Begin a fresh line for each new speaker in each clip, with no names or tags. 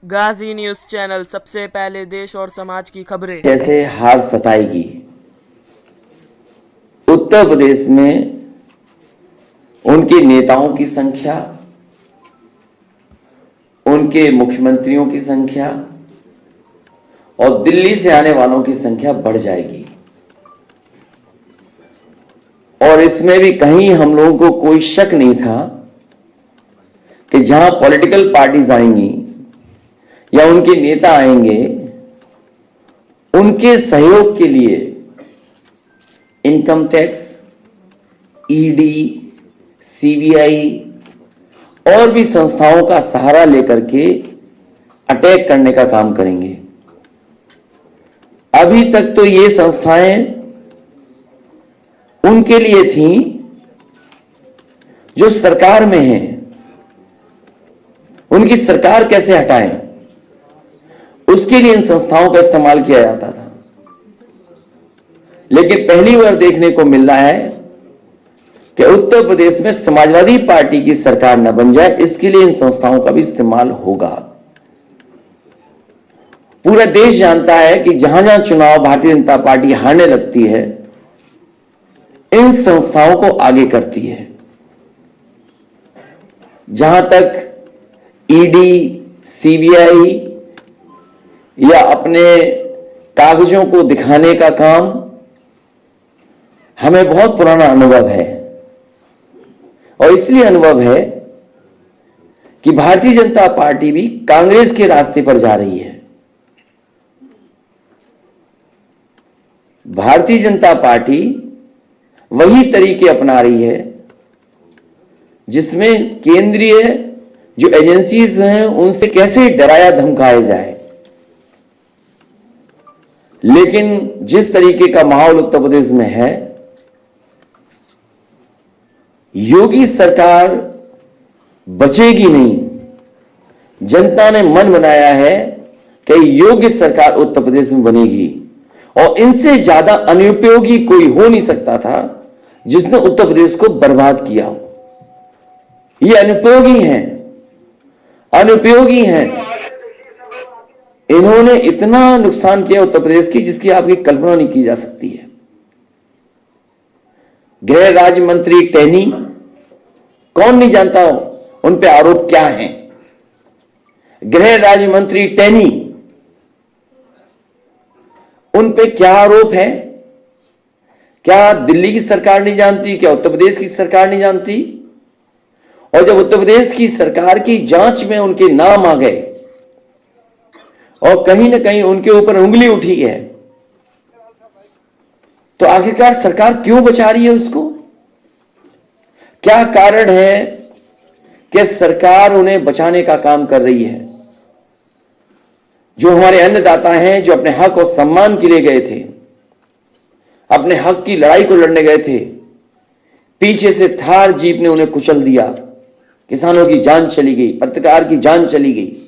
गाजी news channel सबसे पहले देश और समाज की खबरें।
जैसे हार सताएगी। उत्तर प्रदेश में उनके नेताओं की संख्या, उनके मुख्यमंत्रियों की संख्या और दिल्ली से आने वालों की संख्या बढ़ जाएगी। और इसमें भी कहीं हम लोगों को कोई शक नहीं था कि जहां पॉलिटिकल पार्टीज आएंगी या उनके नेता आएंगे, उनके सहयोग के लिए इनकम टैक्स, ईडी, सीबीआई और भी संस्थाओं का सहारा लेकर के अटैक करने का काम करेंगे। अभी तक तो ये संस्थाएं उनके लिए थीं जो सरकार में हैं, उनकी सरकार कैसे हटाएं, उसके लिए इन संस्थाओं का इस्तेमाल किया जाता था। लेकिन पहली बार देखने को मिल रहा है कि उत्तर प्रदेश में समाजवादी पार्टी की सरकार न बन जाए, इसके लिए इन संस्थाओं का भी इस्तेमाल होगा। पूरा देश जानता है कि जहां जहां चुनाव भारतीय जनता पार्टी हारने लगती है, इन संस्थाओं को आगे करती है। जहां तक ईडी, सीबीआई या अपने कागजों को दिखाने का काम, हमें बहुत पुराना अनुभव है और इसलिए अनुभव है कि भारतीय जनता पार्टी भी कांग्रेस के रास्ते पर जा रही है। भारतीय जनता पार्टी वही तरीके अपना रही है जिसमें केंद्रीय जो एजेंसीज हैं उनसे कैसे डराया धमकाया जाए। लेकिन जिस तरीके का माहौल उत्तर प्रदेश में है, योगी सरकार बचेगी नहीं। जनता ने मन बनाया है कि योगी सरकार उत्तर प्रदेश में बनेगी और इनसे ज्यादा अनुपयोगी कोई हो नहीं सकता था जिसने उत्तर प्रदेश को बर्बाद किया हो। ये अनुपयोगी हैं, अनुपयोगी हैं। इन्होंने इतना नुकसान किया उत्तर प्रदेश की जिसकी आपकी कल्पना नहीं की जा सकती है। गृह राज्य मंत्री टैनी, कौन नहीं जानता हो उन पे आरोप क्या हैं। गृह राज्य मंत्री टैनी, उन पे क्या आरोप है? क्या दिल्ली की सरकार नहीं जानती? क्या उत्तर प्रदेश की सरकार नहीं जानती? और जब उत्तर प्रदेश की सरकार की जांच में उनके नाम आ गए और कहीं ना कहीं उनके ऊपर उंगली उठी है, तो आखिरकार सरकार क्यों बचा रही है उसको? क्या कारण है कि सरकार उन्हें बचाने का काम कर रही है? जो हमारे अन्नदाता हैं, जो अपने हक और सम्मान के लिए गए थे, अपने हक की लड़ाई को लड़ने गए थे, पीछे से थार जीप ने उन्हें कुचल दिया। किसानों की जान चली गई, पत्रकार की जान चली गई।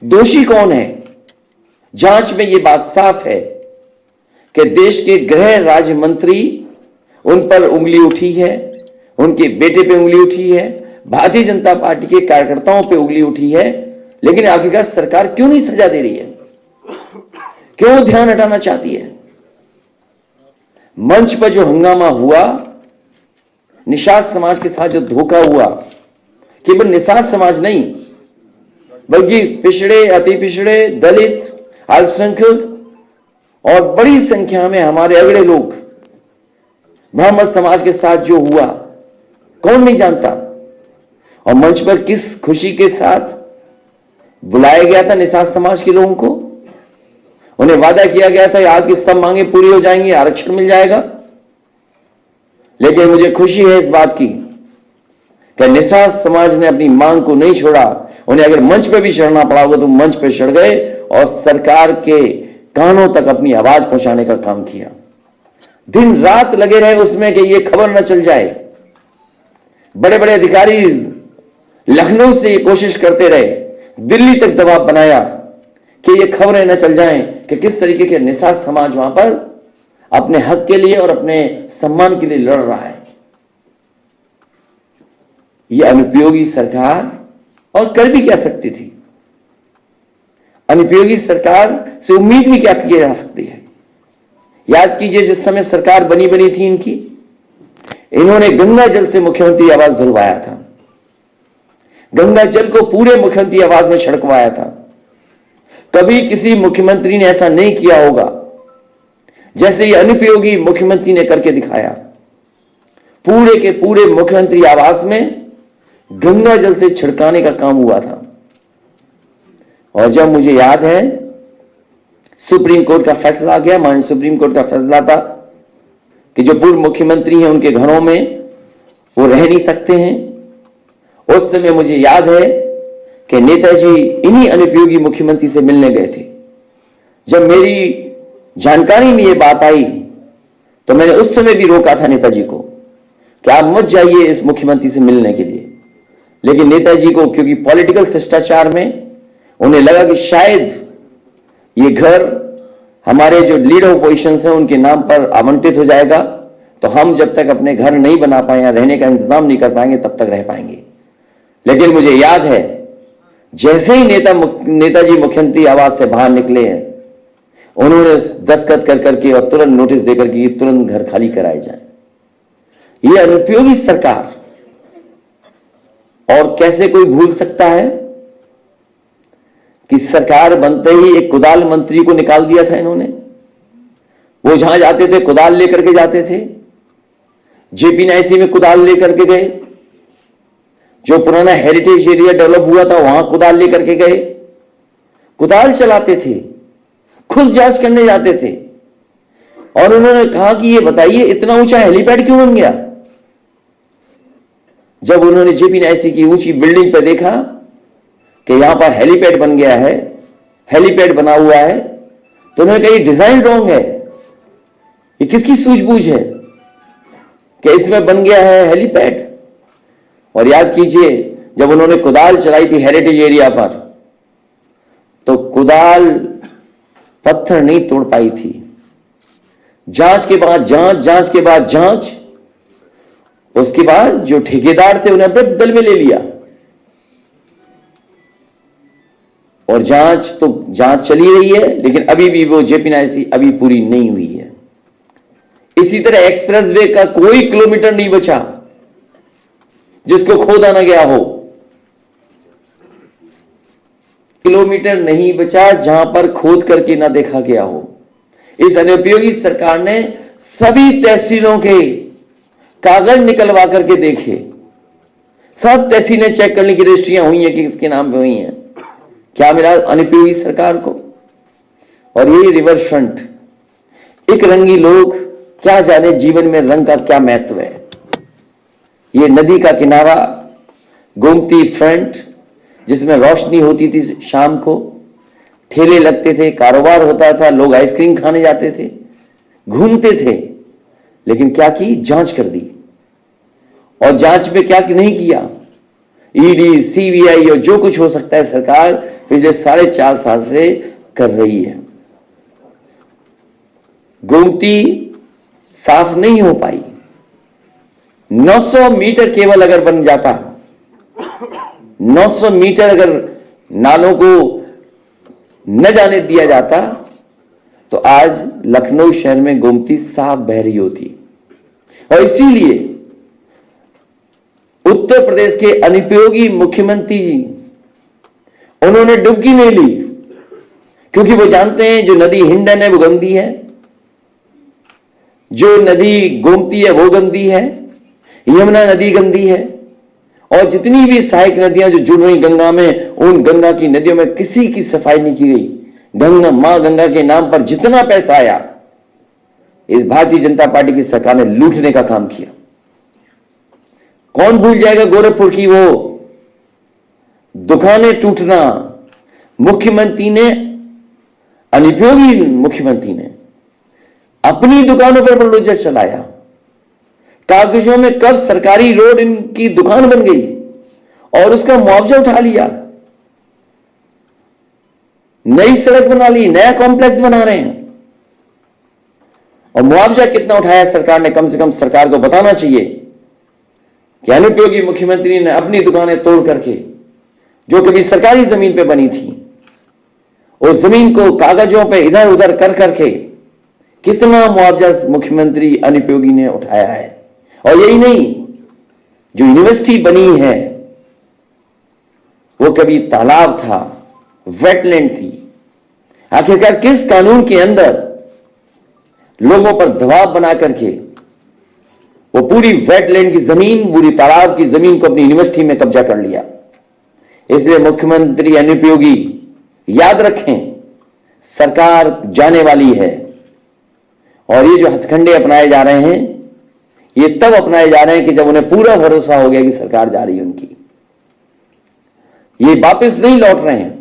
दोषी कौन है? जांच में यह बात साफ है कि देश के गृह राज्य मंत्री, उन पर उंगली उठी है, उनके बेटे पे उंगली उठी है, भारतीय जनता पार्टी के कार्यकर्ताओं पे उंगली उठी है। लेकिन आखिरकार सरकार क्यों नहीं सजा दे रही है? क्यों ध्यान हटाना चाहती है? मंच पर जो हंगामा हुआ, निषाद समाज के साथ जो धोखा हुआ, केवल निषाद समाज नहीं बल्कि पिछड़े, अति पिछड़े, दलित, अल्पसंख्यक और बड़ी संख्या में हमारे अगड़े लोग, ब्राह्मण समाज के साथ जो हुआ, कौन नहीं जानता। और मंच पर किस खुशी के साथ बुलाया गया था निषाद समाज के लोगों को। उन्हें वादा किया गया था आपकी सब मांगे पूरी हो जाएंगी, आरक्षण मिल जाएगा। लेकिन मुझे खुशी है इस बात की कि निषाद समाज ने अपनी मांग को नहीं छोड़ा। उन्हें अगर मंच पर भी चढ़ना पड़ा होगा तो मंच पर चढ़ गए और सरकार के कानों तक अपनी आवाज पहुंचाने का काम किया। दिन रात लगे रहे उसमें कि यह खबर न चल जाए। बड़े बड़े अधिकारी लखनऊ से ये कोशिश करते रहे, दिल्ली तक दबाव बनाया कि ये खबरें न चल जाएं कि किस तरीके के निषाद समाज वहां पर अपने हक के लिए और अपने सम्मान के लिए लड़ रहा है। यह अनुपयोगी सरकार और कर भी क्या सकती थी? अनुपयोगी सरकार से उम्मीद भी क्या की जा सकती है। याद कीजिए, जिस समय सरकार बनी थी इनकी, इन्होंने गंगा जल से मुख्यमंत्री आवास धुलवाया था, गंगा जल को पूरे मुख्यमंत्री आवास में छिड़कवाया था। कभी किसी मुख्यमंत्री ने ऐसा नहीं किया होगा जैसे ये अनुपयोगी मुख्यमंत्री ने करके दिखाया। पूरे के पूरे मुख्यमंत्री आवास में गंगा जल से छिड़काने का काम हुआ था। और जब मुझे याद है सुप्रीम कोर्ट का फैसला आ गया, माननीय सुप्रीम कोर्ट का फैसला था कि जो पूर्व मुख्यमंत्री हैं उनके घरों में वो रह नहीं सकते हैं। उस समय मुझे याद है कि नेताजी इन्हीं अनुपयोगी मुख्यमंत्री से मिलने गए थे। जब मेरी जानकारी में ये बात आई तो मैंने उस समय भी रोका था नेताजी को कि आप मत जाइए इस मुख्यमंत्री से मिलने के लिए। लेकिन नेताजी को, क्योंकि पॉलिटिकल शिष्टाचार में उन्हें लगा कि शायद ये घर हमारे जो लीडर ऑपोजिशन हैं उनके नाम पर आवंटित हो जाएगा, तो हम जब तक अपने घर नहीं बना पाए या रहने का इंतजाम नहीं कर पाएंगे तब तक रह पाएंगे। लेकिन मुझे याद है जैसे ही नेताजी मुख्यमंत्री आवास से बाहर निकले हैं, उन्होंने दस्तखत कर करके और तुरंत नोटिस देकर के तुरंत घर खाली कराए जाए। ये अनुपयोगी सरकार, और कैसे कोई भूल सकता है कि सरकार बनते ही एक कुदाल मंत्री को निकाल दिया था इन्होंने। वो जहां जाते थे कुदाल लेकर के जाते थे। जेपी नायसी में कुदाल लेकर के गए, जो पुराना हेरिटेज एरिया डेवलप हुआ था वहां कुदाल लेकर के गए, कुदाल चलाते थे, खुद जांच करने जाते थे। और उन्होंने कहा कि ये बताइए इतना ऊंचा हेलीपैड क्यों बन गया। जब उन्होंने जेपी नायसी की ऊंची बिल्डिंग पर देखा कि यहां पर हेलीपैड बन गया है, हेलीपैड बना हुआ है, तो उन्होंने कहा ये डिजाइन रॉन्ग है, ये किसकी सूझबूझ है कि इसमें बन गया है हेलीपैड। और याद कीजिए जब उन्होंने कुदाल चलाई थी हेरिटेज एरिया पर, तो कुदाल पत्थर नहीं तोड़ पाई थी। जांच के बाद जांच, जांच के बाद जांच, उसके बाद जो ठेकेदार थे उन्हें अपने दल में ले लिया। और जांच चली रही है, लेकिन अभी भी वो जेपी नायसी अभी पूरी नहीं हुई है। इसी तरह एक्सप्रेसवे का कोई किलोमीटर नहीं बचा जिसको खोदा ना गया हो। किलोमीटर नहीं बचा जहां पर खोद करके ना देखा गया हो। इस अनुपयोगी सरकार ने सभी तहसीलों के कागज निकलवा करके देखे, सब तहसीलें चेक करने की रजिस्ट्रियां हुई हैं कि किसके नाम पे हुई हैं। क्या मिला अनुपयोगी सरकार को? और यही रिवर फ्रंट, एक रंगी लोग क्या जाने जीवन में रंग का क्या महत्व है। ये नदी का किनारा, गोमती फ्रंट, जिसमें रोशनी होती थी शाम को, ठेले लगते थे, कारोबार होता था, लोग आइसक्रीम खाने जाते थे, घूमते थे। लेकिन क्या की? जांच कर दी। और जांच में क्या नहीं किया, ईडी, सीबीआई और जो कुछ हो सकता है सरकार पिछले 4.5 साल से कर रही है। गोमती साफ नहीं हो पाई। 900 मीटर केवल अगर बन जाता, 900 मीटर अगर नालों को न जाने दिया जाता, तो आज लखनऊ शहर में गोमती साफ बह रही होती। और इसीलिए उत्तर प्रदेश के अनुपयोगी मुख्यमंत्री जी, उन्होंने डुबकी नहीं ली, क्योंकि वो जानते हैं जो नदी हिंडन है वो गंदी है, जो नदी गोमती है वो गंदी है, यमुना नदी गंदी है, और जितनी भी सहायक नदियां जो जुड़ रही गंगा में, उन गंगा की नदियों में किसी की सफाई नहीं की गई। गंगा, मां गंगा के नाम पर जितना पैसा आया, इस भारतीय जनता पार्टी की सरकार ने लूटने का काम किया। कौन भूल जाएगा गोरखपुर की वो दुकानें टूटना। मुख्यमंत्री ने, अनुपयोगी मुख्यमंत्री ने अपनी दुकानों पर बुलडोजर चलाया। कागजों में कब सरकारी रोड इनकी दुकान बन गई और उसका मुआवजा उठा लिया, नई सड़क बना ली, नया कॉम्प्लेक्स बना रहे हैं। और मुआवजा कितना उठाया सरकार ने, कम से कम सरकार को बताना चाहिए कि अनुपयोगी मुख्यमंत्री ने अपनी दुकानें तोड़ करके, जो कभी सरकारी जमीन पे बनी थी, उस जमीन को कागजों पे इधर उधर कर करके कितना मुआवजा मुख्यमंत्री अनुपयोगी ने उठाया है। और यही नहीं, जो यूनिवर्सिटी बनी है वो कभी तालाब था, वेटलैंड थी। आखिरकार किस कानून के अंदर लोगों पर दबाव बना करके वो पूरी वेटलैंड की जमीन, पूरी तालाब की जमीन को अपनी यूनिवर्सिटी में कब्जा कर लिया। इसलिए मुख्यमंत्री अनुपयोगी याद रखें, सरकार जाने वाली है और ये जो हथकंडे अपनाए जा रहे हैं ये तब अपनाए जा रहे हैं कि जब उन्हें पूरा भरोसा हो गया कि सरकार जा रही है उनकी। ये वापस नहीं लौट रहे हैं।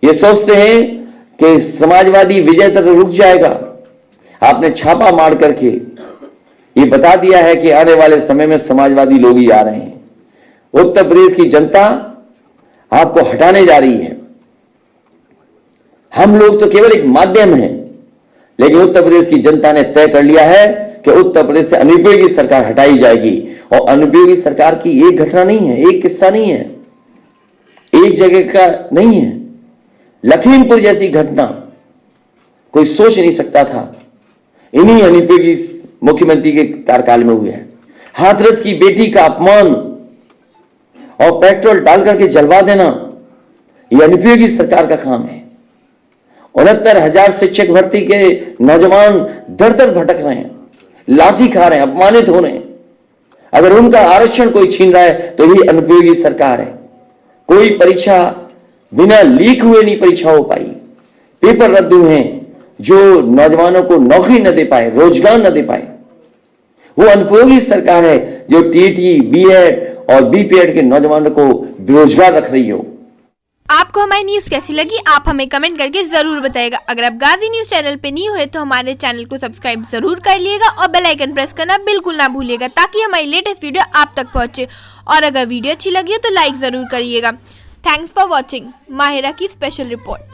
ये सोचते हैं कि समाजवादी विजय तक रुक जाएगा। आपने छापा मार करके ये बता दिया है कि आने वाले समय में समाजवादी लोग ही आ रहे हैं। उत्तर प्रदेश की जनता आपको हटाने जा रही है। हम लोग तो केवल एक माध्यम हैं, लेकिन उत्तर प्रदेश की जनता ने तय कर लिया है कि उत्तर प्रदेश से अनुपयोगी सरकार हटाई जाएगी। और अनुपयोगी सरकार की एक घटना नहीं है, एक किस्सा नहीं है, एक जगह का नहीं है। लखीमपुर जैसी घटना कोई सोच नहीं सकता था, इन्हीं अनुपयोगी मुख्यमंत्री के कार्यकाल में हुए हैं। हाथरस की बेटी का अपमान और पेट्रोल डाल करके जलवा देना, यह अनुपयोगी सरकार का काम है। 69,000 शिक्षक भर्ती के नौजवान दर दर भटक रहे हैं, लाठी खा रहे हैं, अपमानित हो रहे हैं। अगर उनका आरक्षण कोई छीन रहा है तो यही अनुपयोगी सरकार है। कोई परीक्षा बिना लीक हुए नहीं परीक्षा हो पाई, पेपर रद्द हुए हैं, जो नौजवानों को नौकरी न दे पाए, रोजगार न दे पाए, वो अनुपयोगी सरकार है जो टीटी, बीएड और बीपीएड के नौजवानों को बेरोजगार रख रही हो।
आपको हमारी न्यूज कैसी लगी आप हमें कमेंट करके जरूर बताइएगा। अगर आप गाजी न्यूज चैनल पे न्यू है तो हमारे चैनल को सब्सक्राइब जरूर कर लीजिएगा और बेल आइकन प्रेस करना बिल्कुल ना भूलिएगा ताकि हमारी लेटेस्ट वीडियो आप तक पहुंचे। और अगर वीडियो अच्छी लगी हो तो लाइक जरूर करिएगा। थैंक्स फॉर वॉचिंग माहिरा की स्पेशल रिपोर्ट।